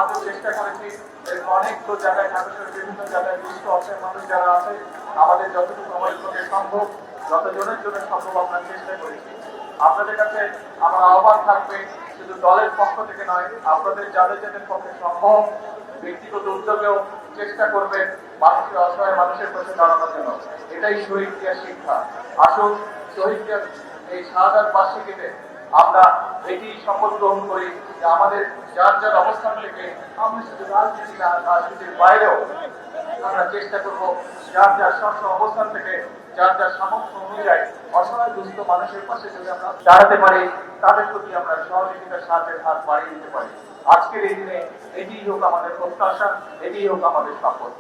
আমরা চেষ্টা করেছি অনেক তো জায়গায় ঢাকার বিভিন্ন জায়গায় দুস্থ অসহায় মানুষ যারা আছে আমাদের যতটুকু আমাদের পক্ষে সম্ভব যতজনের জন্য সম্ভব আমরা চেষ্টা করেছি। আপনাদের কাছে আমার আহ্বান থাকবে শুধু দলের পক্ষ থেকে নয়, আপনাদের যাদের যাদের পক্ষে সম্ভব ব্যক্তিগত উদ্যোগেও চেষ্টা করবেন মানুষের অসহায় মানুষের পাশে দাঁড়ানোর জন্য। এটাই শহীদ জিয়ার শিক্ষা। আসুন শহীদ জিয়ার এই শাহাদাত বার্ষিকীতে আমরা এটি শপথ গ্রহণ করি যে আমাদের যার যার অবস্থান থেকে আমরা শুধু রাজনীতি না, রাজনীতির বাইরেও আমরা চেষ্টা করব যার যার স্ব অবস্থান থেকে যার যার সামর্থ্য অনুযায়ী অসহায় দুস্থ মানুষের পাশে যদি আমরা দাঁড়াতে পারি তাদের প্রতি আমরা সহযোগিতার সাহায্যের হাত বাড়িয়ে দিতে পারি। আজকের এই দিনে এটি হোক আমাদের প্রত্যাশা, এটি হোক আমাদের শপথ।